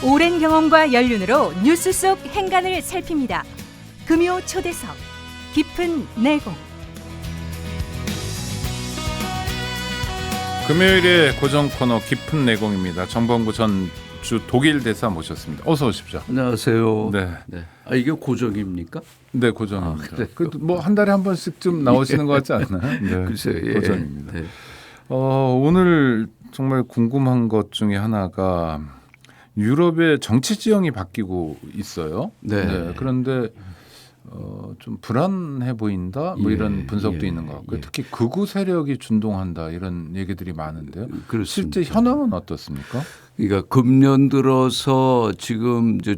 오랜 경험과 연륜으로 뉴스 속 행간을 살핍니다. 금요 초대석, 깊은 내공. 금요일의 고정 코너 깊은 내공입니다. 정봉구 전 주 독일 대사 모셨습니다. 어서 오십시오. 안녕하세요. 네. 네. 아, 이게 고정입니까? 네, 고정입니다. 그래요? 뭐 한 달에 한 번씩 좀 나오시는 것 같지 않나요? 네, 글쎄요. 예. 고정입니다. 네. 오늘 정말 궁금한 것 중에 하나가 유럽의 정치 지형이 바뀌고 있어요. 네. 그런데 좀 불안해 보인다. 뭐 예, 이런 분석도 예, 있는 것 같고요. 예. 특히 극우 세력이 준동한다 이런 얘기들이 많은데요. 그렇습니다. 실제 현황은 어떻습니까? 그러니까 금년 들어서 지금 이제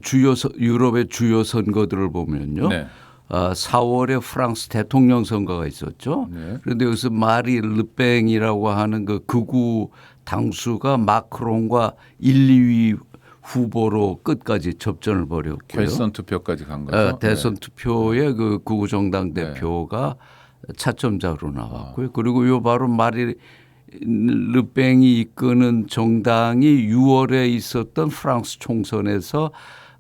유럽의 주요 선거들을 보면요. 네. 4월에 프랑스 대통령 선거가 있었죠. 네. 그런데 여기서 마리 르팽이라고 하는 그 극우 당수가 마크롱과 1, 2위 후보로 끝까지 접전을 벌였고요. 결선 투표까지 간 거죠. 대선 투표에 그 극우 정당 네. 대표가 차점자로 나왔고요. 그리고 요 바로 마리 르팽이 이끄는 정당이 6월에 있었던 프랑스 총선에서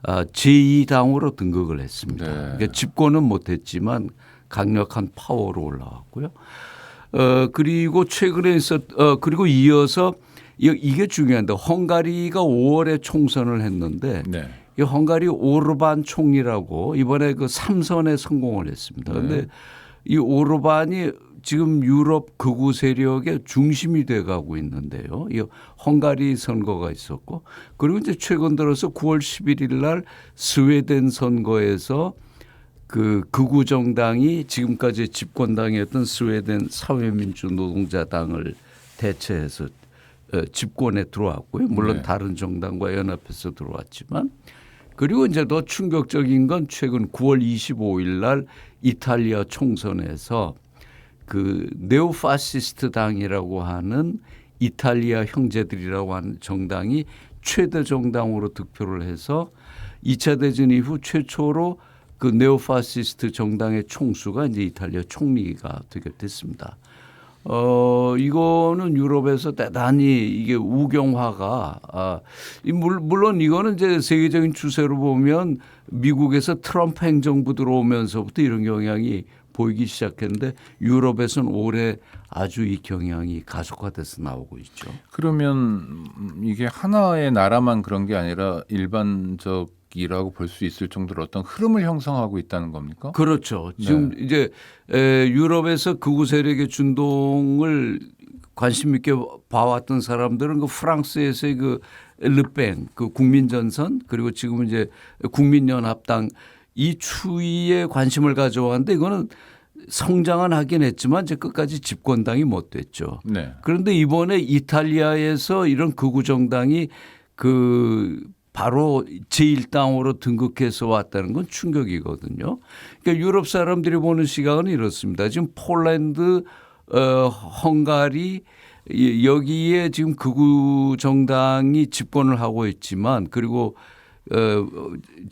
제2당으로 등극을 했습니다. 네. 그러니까 집권은 못했지만 강력한 파워로 올라왔고요. 그리고 최근에 그리고 이어서 이게 중요한데 헝가리가 5월에 총선을 했는데 네. 이 헝가리 오르반 총리라고 이번에 그 3선에 성공을 했습니다. 그런데 네. 이 오르반이 지금 유럽 극우 세력의 중심이 돼 가고 있는데요. 이 헝가리 선거가 있었고 그리고 이제 최근 들어서 9월 11일 날 스웨덴 선거에서 그 극우 정당이 지금까지 집권당이었던 스웨덴 사회민주노동자당을 대체해서 집권에 들어왔고요. 물론 네. 다른 정당과 연합해서 들어왔지만 그리고 이제 더 충격적인 건 최근 9월 25일 날 이탈리아 총선에서 그 네오파시스트 당이라고 하는 이탈리아 형제들이라고 하는 정당이 최대 정당으로 득표를 해서 2차 대전 이후 최초로 그 네오파시스트 정당의 총수가 이제 이탈리아 총리가 되게 됐습니다. 이거는 유럽에서 대단히 이게 우경화가 물론 이거는 이제 세계적인 추세로 보면 미국에서 트럼프 행정부 들어오면서부터 이런 경향이 보이기 시작했는데 유럽에서는 올해 아주 이 경향이 가속화돼서 나오고 있죠. 그러면 이게 하나의 나라만 그런 게 아니라 일반적이라고 볼 수 있을 정도로 어떤 흐름을 형성하고 있다는 겁니까? 그렇죠. 지금 이제 유럽에서 극우 세력의 준동을 관심 있게 봐왔던 사람들은 그 프랑스에서의 그 르팽, 그 국민전선 그리고 지금은 이제 국민연합당 이 추이에 관심을 가져왔는데 이거는 성장은 하긴 했지만 이제 끝까지 집권당이 못 됐죠. 네. 그런데 이번에 이탈리아에서 이런 극우 정당이 그 바로 제1당으로 등극해서 왔다는 건 충격이거든요. 그러니까 유럽 사람들이 보는 시각은 이렇습니다. 지금 폴란드, 헝가리 여기에 지금 극우 정당이 집권을 하고 있지만 그리고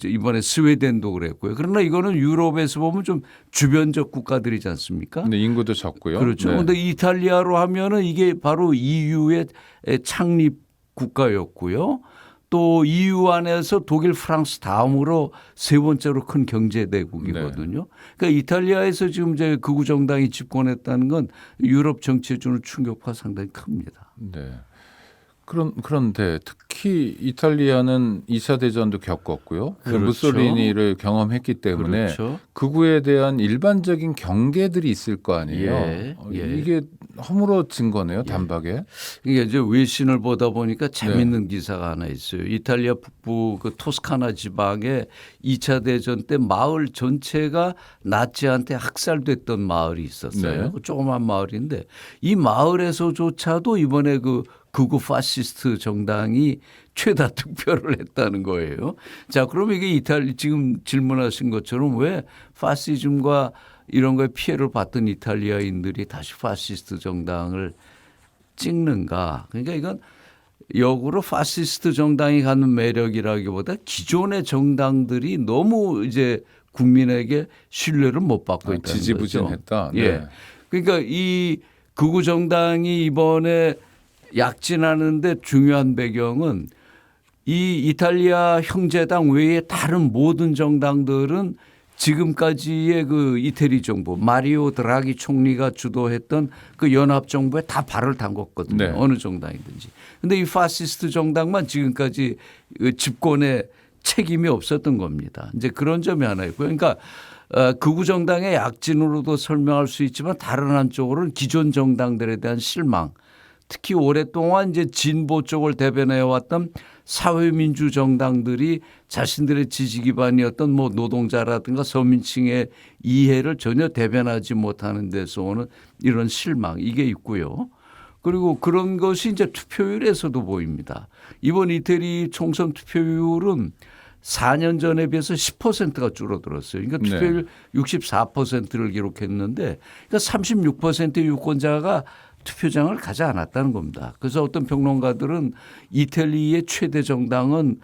이번에 스웨덴도 그랬고요. 그러나 이거는 유럽에서 보면 좀 주변적 국가들이지 않습니까? 근데 인구도 적고요. 그렇죠. 그런데 이탈리아로 하면은 이게 바로 EU의 창립 국가였고요. 또 EU 안에서 독일, 프랑스 다음으로 세 번째로 큰 경제 대국이거든요. 그러니까 이탈리아에서 지금 이제 극우 정당이 집권했다는 건 유럽 정치에 주는 충격파 상당히 큽니다. 네. 그런데 특히 이탈리아는 2차 대전도 겪었고요. 그렇죠. 무솔리니를 경험했기 때문에 그렇죠. 극우에 대한 일반적인 경계들이 있을 거 아니에요. 예, 예. 이게 허물어진 거네요. 단박에. 이게 이제 외신을 보다 보니까 재밌는 기사가 하나 있어요. 이탈리아 북부 그 토스카나 지방에 2차 대전 때 마을 전체가 나치한테 학살됐던 마을이 있었어요. 네. 그 조그만 마을인데 이 마을에서조차도 이번에 그 극우 파시스트 정당이 최다 득표를 했다는 거예요. 자, 그러면 이게 지금 질문하신 것처럼 왜 파시즘과 이런 거에 피해를 봤던 이탈리아인들이 다시 파시스트 정당을 찍는가? 그러니까 이건 역으로 파시스트 정당이 갖는 매력이라기보다 기존의 정당들이 너무 이제 국민에게 신뢰를 못 받고 있다는 거죠. 지지부진했다. 네. 예. 그러니까 이 극우 정당이 이번에 약진하는데 중요한 배경은 이 이탈리아 형제당 외에 다른 모든 정당들은 지금까지의 그 이태리 정부 마리오 드라기 총리가 주도했던 그 연합 정부에 다 발을 담궜거든요. 네. 어느 정당이든지. 그런데 이 파시스트 정당만 지금까지 그 집권에 책임이 없었던 겁니다. 이제 그런 점이 하나 있고요. 그러니까 극우 정당의 약진으로도 설명할 수 있지만 다른 한쪽으로는 기존 정당들에 대한 실망. 특히 오랫동안 이제 진보 쪽을 대변해 왔던 사회민주 정당들이 자신들의 지지 기반이었던 뭐 노동자라든가 서민층의 이해를 전혀 대변하지 못하는 데서 오는 이런 실망 이게 있고요. 그리고 그런 것이 이제 투표율에서도 보입니다. 이번 이태리 총선 투표율은 4년 전에 비해서 10%가 줄어들었어요. 그러니까 투표율 64%를 기록했는데 그러니까 36%의 유권자가 투표장을 가지 않았다는 겁니다. 그래서 어떤 평론가들은 이탈리아의 최대 정당은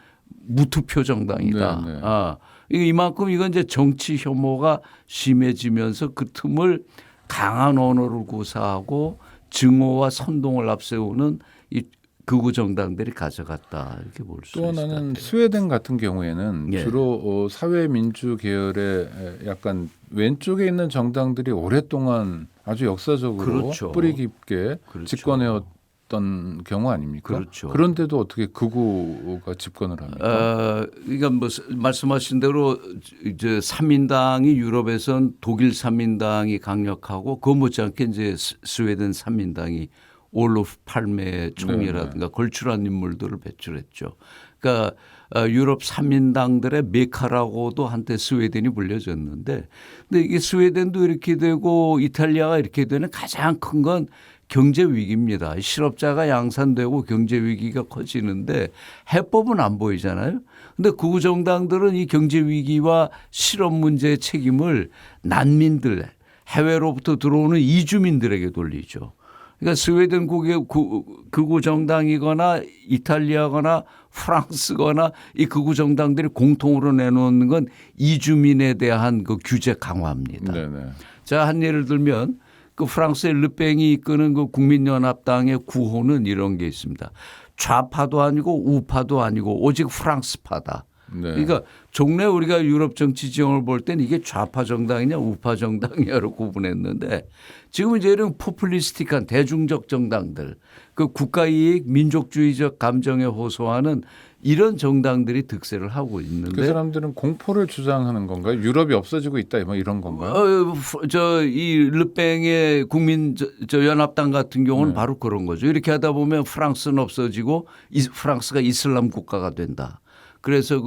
무투표 정당이다. 네, 네. 이만큼 이건 이제 정치 혐오가 심해지면서 그 틈을 강한 언어를 구사하고 증오와 선동을 앞세우는 이 극우 정당들이 가져갔다 이렇게 볼 수 또 있을 것 하나는 같아요. 스웨덴 같은 경우에는 예. 주로 사회민주 계열의 약간 왼쪽에 있는 정당들이 오랫동안 아주 역사적으로 그렇죠. 뿌리 깊게 그렇죠. 집권해왔던 경우 아닙니까? 그렇죠. 그런데도 어떻게 극우가 집권을 합니까? 그러니까 뭐 말씀하신 대로 이제 3인당이 유럽에선 독일 3인당이 강력하고 그 못지않게 이제 스웨덴 3인당이 올로프 팔메 총리라든가 걸출한 인물들을 배출했죠. 그러니까 유럽 3인당들의 메카라고도 한때 스웨덴이 불려졌는데 근데 이게 스웨덴도 이렇게 되고 이탈리아가 이렇게 되는 가장 큰 건 경제 위기입니다. 실업자가 양산되고 경제 위기가 커지는데 해법은 안 보이잖아요. 근데 극우 정당들은 이 경제 위기와 실업 문제의 책임을 난민들 해외로부터 들어오는 이주민들에게 돌리죠. 그러니까 스웨덴 극우 정당이거나 이탈리아거나 프랑스거나 이 극우 정당들이 공통으로 내놓는 건 이주민에 대한 그 규제 강화입니다. 네네. 자, 한 예를 들면 그 프랑스의 르팽이 이끄는 그 국민연합당의 구호는 이런 게 있습니다. 좌파도 아니고 우파도 아니고 오직 프랑스파다. 네. 그러니까 종래 우리가 유럽 정치 지형을 볼 때는 이게 좌파 정당이냐 우파 정당이냐로 구분했는데 지금 이제 이런 포퓰리스틱한 대중적 정당들 그 국가이익 민족주의적 감정에 호소하는 이런 정당들이 득세를 하고 있는데 그 사람들은 공포를 주장하는 건가요? 유럽이 없어지고 있다 뭐 이런 건가요? 이 르팽의 국민 연합당 같은 경우는 네. 바로 그런 거죠. 이렇게 하다 보면 프랑스는 없어지고 프랑스가 이슬람 국가가 된다. 그래서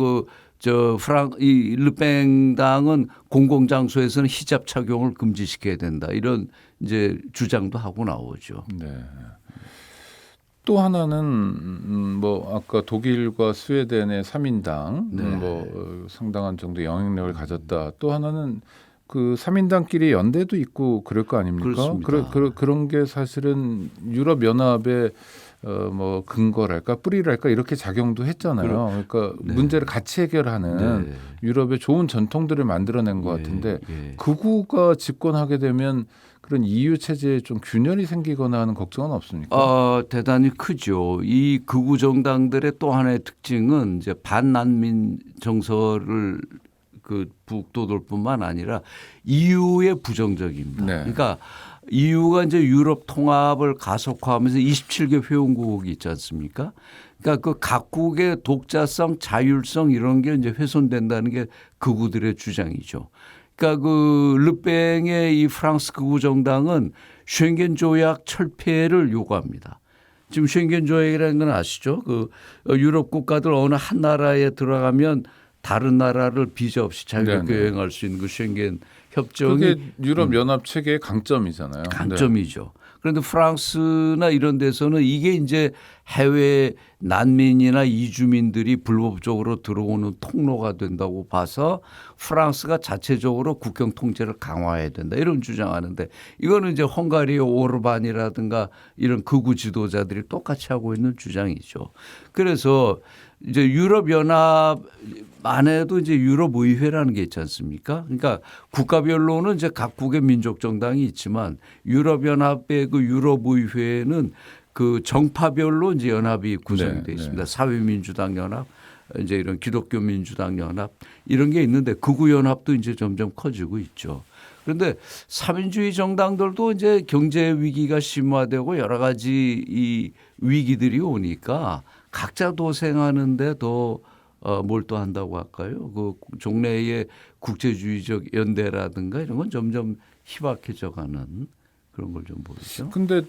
이 르팽당은 공공장소에서는 히잡 착용을 금지시켜야 된다. 이런 이제 주장도 하고 나오죠. 네. 또 하나는 뭐 아까 독일과 스웨덴의 3인당 네. 뭐 상당한 정도 영향력을 가졌다. 또 하나는 그 3인당끼리 연대도 있고 그럴 거 아닙니까? 그렇습니다. 그런 게 사실은 유럽 연합의 뭐 근거랄까 뿌리랄까 이렇게 작용도 했잖아요. 그러니까 네. 문제를 같이 해결하는 네. 유럽의 좋은 전통들을 만들어낸 것 같은데 예. 극우가 집권하게 되면 그런 EU 체제에 좀 균열이 생기거나 하는 걱정은 없습니까? 대단히 크죠. 이 극우 정당들의 또 하나의 특징은 이제 반난민 정서를 그 북돋을 뿐만 아니라 EU에 부정적입니다. 네. 그러니까 EU가 이제 유럽 통합을 가속화하면서 27개 회원국이 있지 않습니까? 그러니까 그 각국의 독자성, 자율성 이런 게 이제 훼손된다는 게 극우들의 주장이죠. 그러니까 그 르팽의 이 프랑스 극우 정당은 쉔겐 조약 철폐를 요구합니다. 지금 쉔겐 조약이라는 건 아시죠? 그 유럽 국가들 어느 한 나라에 들어가면 다른 나라를 비자 없이 자유롭게 네네. 여행할 수 있는 그 쉔겐 협정이 그게 유럽 연합 체계의 강점이잖아요. 강점이죠. 그런데 프랑스나 이런 데서는 이게 이제 해외 난민이나 이주민들이 불법적으로 들어오는 통로가 된다고 봐서 프랑스가 자체적으로 국경 통제를 강화해야 된다 이런 주장하는데 이거는 이제 헝가리의 오르반이라든가 이런 극우 지도자들이 똑같이 하고 있는 주장이죠. 그래서 이제 유럽 연합 안에도 이제 유럽 의회라는 게 있지 않습니까? 그러니까 국가별로는 이제 각국의 민족 정당이 있지만 유럽 연합의 그 유럽 의회는 그 정파별로 이제 연합이 구성이 네, 되어 있습니다. 네. 사회민주당 연합, 이제 이런 기독교 민주당 연합 이런 게 있는데 극우 연합도 이제 점점 커지고 있죠. 그런데 사민주의 정당들도 이제 경제 위기가 심화되고 여러 가지 이 위기들이 오니까 각자 도생하는데 더 몰두한다고 할까요? 그 종래의 국제주의적 연대라든가 이런 건 점점 희박해져가는 그런 걸 좀 보이죠. 근데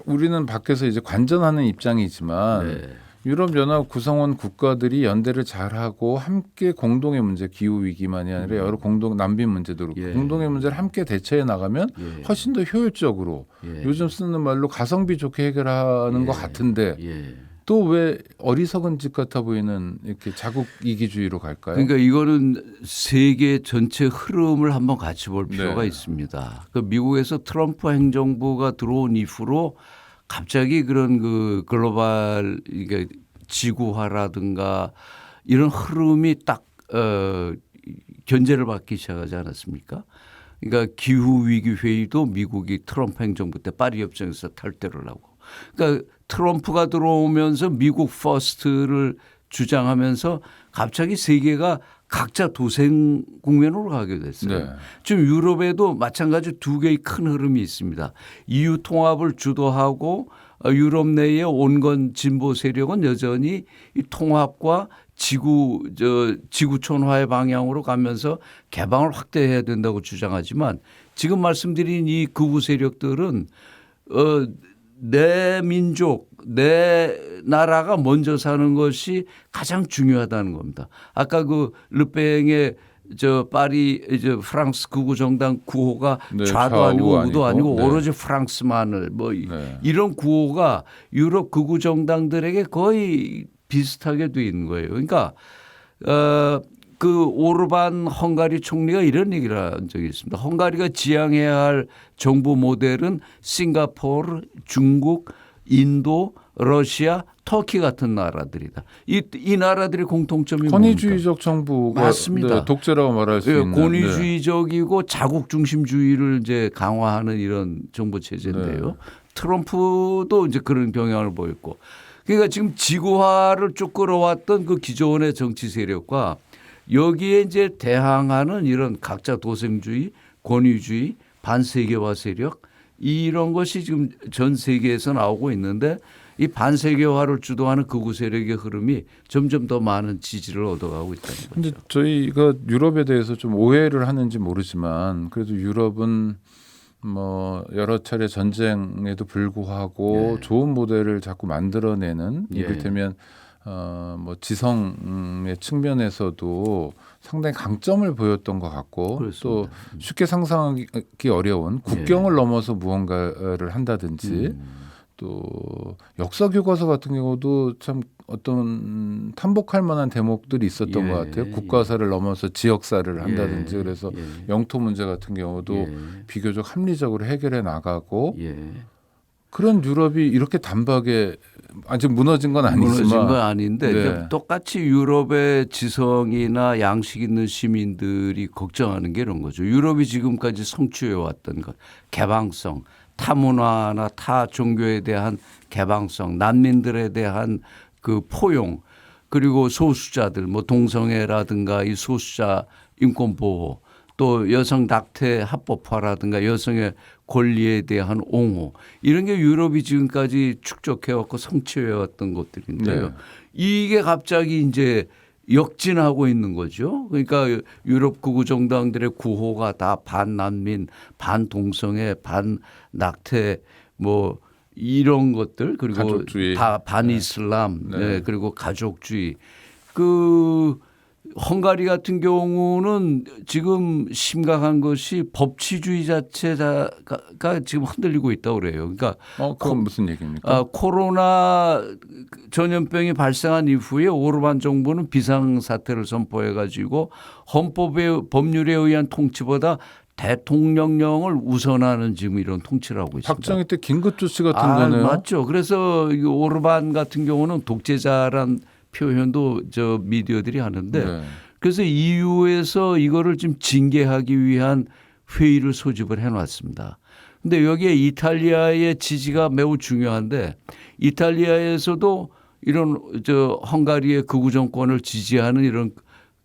우리는 밖에서 이제 관전하는 입장이지만 네. 유럽연합 구성원 국가들이 연대를 잘하고 함께 공동의 문제, 기후 위기만이 아니라 여러 공동 난민 문제도 그렇고 예. 공동의 문제를 함께 대처해 나가면 예. 훨씬 더 효율적으로 예. 요즘 쓰는 말로 가성비 좋게 해결하는 예. 것 같은데 예. 또 왜 어리석은 짓 같아 보이는 이렇게 자국 이기주의로 갈까요? 그러니까 이거는 세계 전체 흐름을 한번 같이 볼 필요가 네. 있습니다. 그 미국에서 트럼프 행정부가 들어온 이후로 갑자기 그런 그 글로벌 이게 지구화라든가 이런 흐름이 딱 견제를 받기 시작하지 않았습니까? 그러니까 기후 위기 회의도 미국이 트럼프 행정부 때 파리 협정에서 탈퇴를 하고, 그러니까 트럼프가 들어오면서 미국 퍼스트를 주장하면서 갑자기 세계가 각자 도생 국면으로 가게 됐어요. 네. 지금 유럽에도 마찬가지 두 개의 큰 흐름이 있습니다. EU 통합을 주도하고 유럽 내의 온건 진보 세력은 여전히 이 통합과 지구촌화의 방향으로 가면서 개방을 확대해야 된다고 주장하지만 지금 말씀드린 이 극우 세력들은 내 민족, 내 나라가 먼저 사는 것이 가장 중요하다는 겁니다. 아까 그 르팽의 저 파리 이제 프랑스 극우 정당 구호가 네, 좌도 아니고 우도 아니고 네. 오로지 프랑스만을 뭐 네. 이런 구호가 유럽 극우 정당들에게 거의 비슷하게 돼 있는 거예요. 그러니까 그 오르반 헝가리 총리가 이런 얘기를 한 적이 있습니다. 헝가리가 지향해야 할 정부 모델은 싱가포르, 중국, 인도, 러시아, 터키 같은 나라들이다. 이 나라들의 공통점이 뭡니까? 권위주의적 정부가 맞습니다. 네, 독재라고 말할 수 있는 권위주의적이고 자국 중심주의를 이제 강화하는 이런 정부 체제인데요. 네. 트럼프도 이제 그런 경향을 보였고, 그러니까 지금 지구화를 쭉 끌어왔던 그 기존의 정치 세력과 여기에 이제 대항하는 이런 각자 도생주의, 권위주의, 반세계화 세력 이런 것이 지금 전 세계에서 나오고 있는데 이 반세계화를 주도하는 극우 세력의 흐름이 점점 더 많은 지지를 얻어가고 있다는 거죠. 근데 저희가 유럽에 대해서 좀 오해를 하는지 모르지만 그래도 유럽은 뭐 여러 차례 전쟁에도 불구하고 예. 좋은 모델을 자꾸 만들어내는 예. 이를테면 뭐 지성의 측면에서도 상당히 강점을 보였던 것 같고 그렇습니다. 또 쉽게 상상하기 어려운 국경을 넘어서 무언가를 한다든지 또 역사 교과서 같은 경우도 참 어떤 탐복할 만한 대목들이 있었던 예, 것 같아요. 예. 국가사를 넘어서 지역사를 한다든지 예, 그래서 예. 영토 문제 같은 경우도 예. 비교적 합리적으로 해결해 나가고 예. 그런 유럽이 이렇게 단박에 아직 무너진 건 아니지만 무너진 건 아닌데 네. 똑같이 유럽의 지성이나 양식 있는 시민들이 걱정하는 게 이런 거죠. 유럽이 지금까지 성취해 왔던 것, 개방성, 타 문화나 타 종교에 대한 개방성, 난민들에 대한 그 포용, 그리고 소수자들 뭐 동성애라든가 이 소수자 인권 보호, 또 여성 낙태 합법화라든가 여성의 권리에 대한 옹호, 이런 게 유럽이 지금까지 축적해왔고 성취해왔던 것들인데요. 네. 이게 갑자기 이제 역진하고 있는 거죠. 그러니까 유럽 극우 정당들의 구호가 다 반난민, 반동성애, 반낙태 뭐 이런 것들, 그리고 가족주의. 다 반이슬람, 네. 네. 그리고 가족주의. 그 헝가리 같은 경우는 지금 심각한 것이 법치주의 자체가 지금 흔들리고 있다고 그래요. 그러니까 그건 무슨 얘기입니까? 코로나 전염병이 발생한 이후에 오르반 정부는 비상사태를 선포해 가지고 헌법의 법률에 의한 통치보다 대통령령을 우선하는 지금 이런 통치를 하고 있습니다. 박정희 때 긴급조치 같은 거네요. 맞죠. 그래서 이 오르반 같은 경우는 독재자란 표현도 저 미디어들이 하는데 네. 그래서 EU에서 이거를 좀 징계하기 위한 회의를 소집을 해놨습니다. 근데 여기에 이탈리아의 지지가 매우 중요한데 이탈리아에서도 이런 헝가리의 극우 정권을 지지하는 이런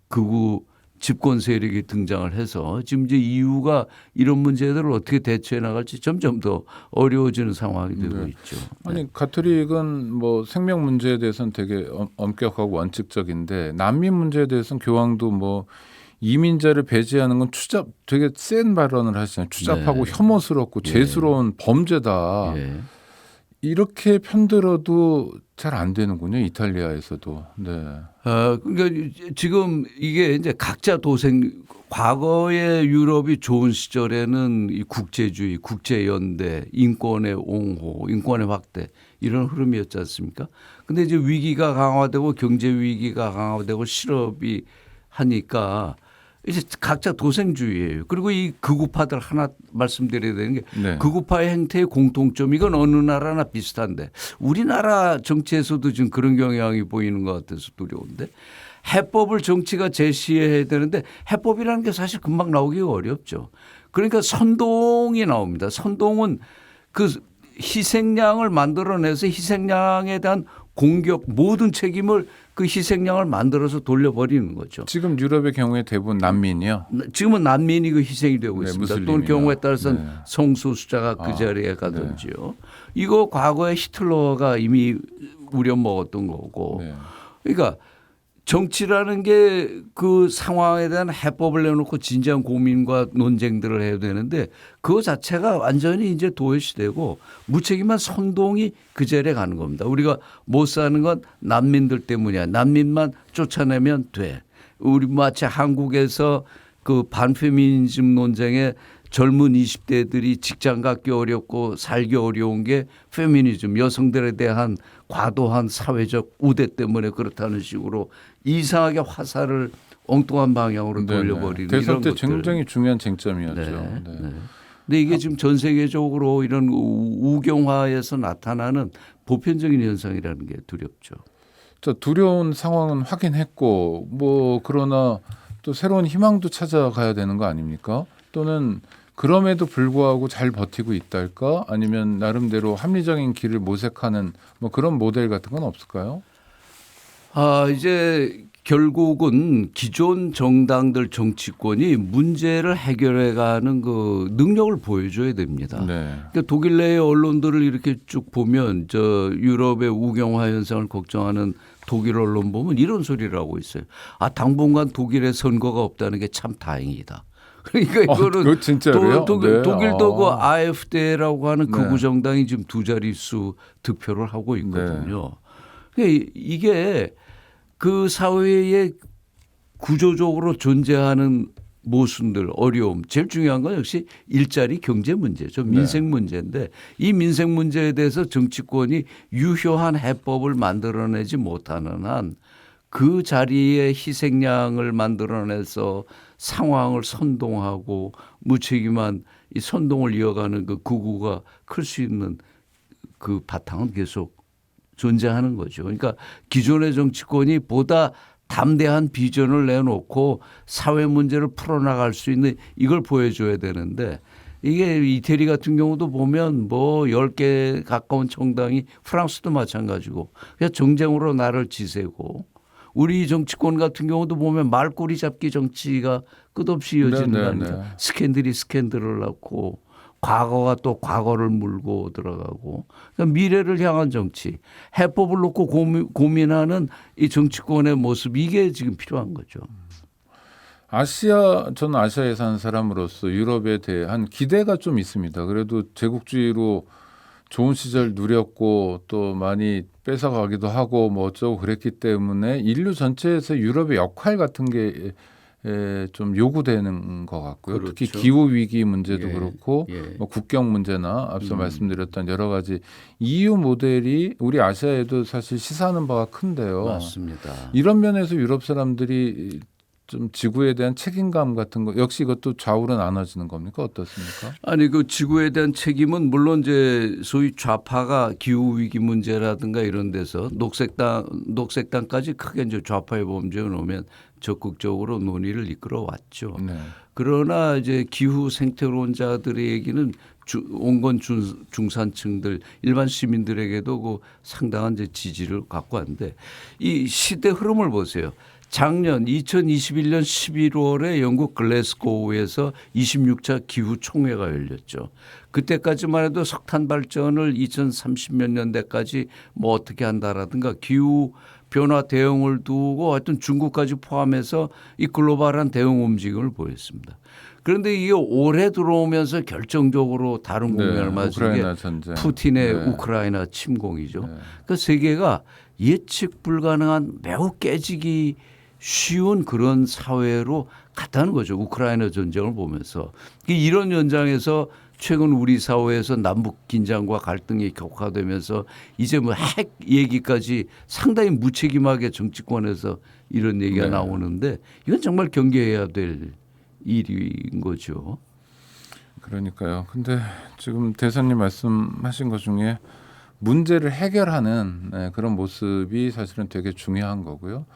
극우 집권 세력이 등장을 해서 지금 이제 EU가 이런 문제들을 어떻게 대처해 나갈지 점점 더 어려워지는 상황이 되고 네. 있죠. 아니 가톨릭은 뭐 생명 문제에 대해서는 되게 엄격하고 원칙적인데 난민 문제에 대해서는 교황도 뭐 이민자를 배제하는 건 되게 센 발언을 하시잖아요. 추잡하고 네. 혐오스럽고 예. 죄스러운 범죄다. 예. 이렇게 편들어도 잘 안 되는군요. 이탈리아에서도. 네. 그러니까 지금 이게 이제 각자 도생 과거의 유럽이 좋은 시절에는 이 국제주의, 국제연대, 인권의 옹호, 인권의 확대 이런 흐름이었지 않습니까? 근데 이제 위기가 강화되고 경제 위기가 강화되고 실업이 하니까 이제 각자 도생주의예요. 그리고 이 극우파들 하나 말씀드려야 되는 게 네. 극우파의 행태의 공통점 이건 어느 나라나 비슷한데 우리나라 정치에서도 지금 그런 경향이 보이는 것 같아서 두려운데 해법을 정치가 제시해야 되는데 해법이라는 게 사실 금방 나오기가 어렵죠. 그러니까 선동이 나옵니다. 선동은 그 희생양을 만들어내서 희생양에 대한 공격 모든 책임을 그 희생양을 만들어서 돌려버리는 거죠. 지금 유럽의 경우에 대부분 난민이요. 지금은 난민이 그 희생이 되고 네, 있습니다. 무슬림이요. 또는 경우에 따라서는 네. 성소수자가 그 자리에 가든지요. 이거 과거에 히틀러가 이미 우려먹었던 거고. 네. 그러니까 정치라는 게 그 상황에 대한 해법을 내놓고 진지한 고민과 논쟁들을 해야 되는데 그거 자체가 완전히 이제 도외시되고 무책임한 선동이 그 자리에 가는 겁니다. 우리가 못 사는 건 난민들 때문이야. 난민만 쫓아내면 돼. 우리 마치 한국에서 그 반페미니즘 논쟁에 젊은 20대들이 직장 갖기 어렵고 살기 어려운 게 페미니즘 여성들에 대한 과도한 사회적 우대 때문에 그렇다는 식으로 이상하게 화살을 엉뚱한 방향으로 돌려버리는 대선 이런 때 것들. 굉장히 중요한 쟁점이었죠. 네. 네. 네. 근데 이게 지금 전 세계적으로 이런 우경화에서 나타나는 보편적인 현상이라는 게 두렵죠. 자, 두려운 상황은 확인했고 뭐 그러나 또 새로운 희망도 찾아가야 되는 거 아닙니까? 또는 그럼에도 불구하고 잘 버티고 있달까? 아니면 나름대로 합리적인 길을 모색하는 뭐 그런 모델 같은 건 없을까요? 이제 결국은 기존 정당들 정치권이 문제를 해결해가는 그 능력을 보여줘야 됩니다. 네. 그러니까 독일 내의 언론들을 이렇게 쭉 보면 저 유럽의 우경화 현상을 걱정하는 독일 언론 보면 이런 소리를 하고 있어요. 당분간 독일에 선거가 없다는 게 참 다행이다. 그러니까 이거는 그거 진짜로요? 네. 독일도 그 AfD라고 하는 네. 극우 정당이 지금 두 자릿수 득표를 하고 있거든요. 그러니까 이게 그 사회에 구조적으로 존재하는 모순들, 어려움, 제일 중요한 건 역시 일자리 경제 문제죠. 민생 문제인데 이 민생 문제에 대해서 정치권이 유효한 해법을 만들어내지 못하는 한 그 자리에 희생양을 만들어내서 상황을 선동하고 무책임한 이 선동을 이어가는 그 극우가 클 수 있는 그 바탕은 계속 존재하는 거죠. 그러니까 기존의 정치권이 보다 담대한 비전을 내놓고 사회 문제를 풀어나갈 수 있는 이걸 보여줘야 되는데 이게 이태리 같은 경우도 보면 뭐 10개 가까운 정당이 프랑스도 마찬가지고 그냥 정쟁으로 나를 지새고 우리 정치권 같은 경우도 보면 말꼬리 잡기 정치가 끝없이 이어지는 거 아닙니까? 스캔들이 스캔들을 낳고 과거가 또 과거를 물고 들어가고 그러니까 미래를 향한 정치 해법을 놓고 고민하는 이 정치권의 모습 이게 지금 필요한 거죠. 저는 아시아에 사는 사람으로서 유럽에 대한 기대가 좀 있습니다. 그래도 제국주의로 좋은 시절 누렸고 또 많이 뺏어가기도 하고 뭐 어쩌고 그랬기 때문에 인류 전체에서 유럽의 역할 같은 게 좀 요구되는 것 같고요. 그렇죠. 특히 기후 위기 문제도 그렇고 예. 뭐 국경 문제나 앞서 말씀드렸던 여러 가지 EU 모델이 우리 아시아에도 사실 시사하는 바가 큰데요. 맞습니다. 이런 면에서 유럽 사람들이 좀 지구에 대한 책임감 같은 거 역시 이것도 좌우로 나눠지는 겁니까? 어떻습니까? 아니 그 지구에 대한 책임은 물론 이제 소위 좌파가 기후 위기 문제라든가 이런 데서 녹색당까지 크게 이제 좌파의 범죄에 놓으면 적극적으로 논의를 이끌어 왔죠. 네. 그러나 이제 기후 생태론자들의 얘기는 온건 중산층들 일반 시민들에게도 그 상당한 이제 지지를 갖고 왔는데 이 시대 흐름을 보세요. 작년 2021년 11월에 영국 글래스고우에서 26차 기후 총회가 열렸죠. 그때까지만 해도 석탄 발전을 2030몇 년대까지 뭐 어떻게 한다라든가 기후 변화 대응을 두고 하여튼 중국까지 포함해서 이 글로벌한 대응 움직임을 보였습니다. 그런데 이게 올해 들어오면서 결정적으로 다른 국면을 맞은 게 우크라이나 전쟁. 푸틴의 네. 우크라이나 침공이죠. 네. 그러니까 세계가 예측 불가능한 매우 깨지기 쉬운 그런 사회로 갔다는 거죠. 우크라이나 전쟁을 보면서. 이런 연장에서 최근 우리 사회에서 남북 긴장과 갈등이 격화되면서 이제 뭐 핵 얘기까지 상당히 무책임하게 정치권에서 이런 얘기가 네. 나오는데 이건 정말 경계해야 될 일인 거죠. 그러니까요. 근데 지금 대사님 말씀하신 것 중에 문제를 해결하는 그런 모습이 사실은 되게 중요한 거고요.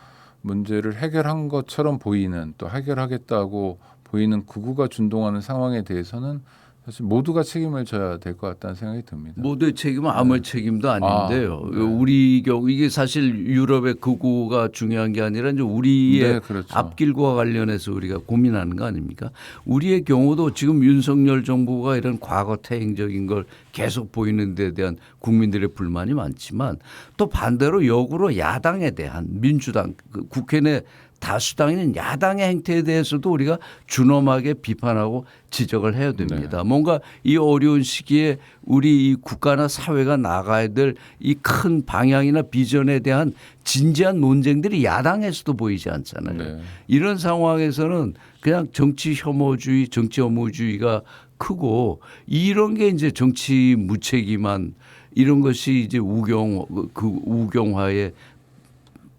문제를 해결한 것처럼 보이는 또 해결하겠다고 보이는 극우가 준동하는 상황에 대해서는 사실 모두가 책임을 져야 될 것 같다는 생각이 듭니다. 모두의 책임은 아무의 책임도 아닌데요. 네. 우리 경우 이게 사실 유럽의 극우가 중요한 게 아니라 이제 우리의 네, 그렇죠. 앞길과 관련해서 우리가 고민하는 거 아닙니까? 우리의 경우도 지금 윤석열 정부가 이런 과거 퇴행적인 걸 계속 보이는 데 대한 국민들의 불만이 많지만 또 반대로 역으로 야당에 대한 민주당 그 국회 내 다수당인 야당의 행태에 대해서도 우리가 준엄하게 비판하고 지적을 해야 됩니다. 뭔가 이 어려운 시기에 우리 이 국가나 사회가 나가야 될 이 큰 방향이나 비전에 대한 진지한 논쟁들이 야당에서도 보이지 않잖아요. 네. 이런 상황에서는 그냥 정치 혐오주의, 정치 혐오주의가 크고 이런 게 이제 정치 무책임한 이런 것이 이제 우경화의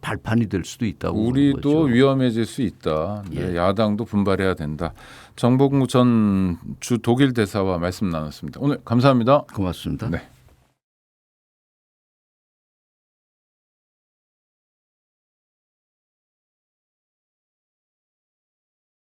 발판이 될 수도 있다고 우리도 보는 거죠. 위험해질 수 있다. 네, 예. 야당도 분발해야 된다. 정봉구 전 주 독일 대사와 말씀 나눴습니다. 오늘 감사합니다. 고맙습니다. 네.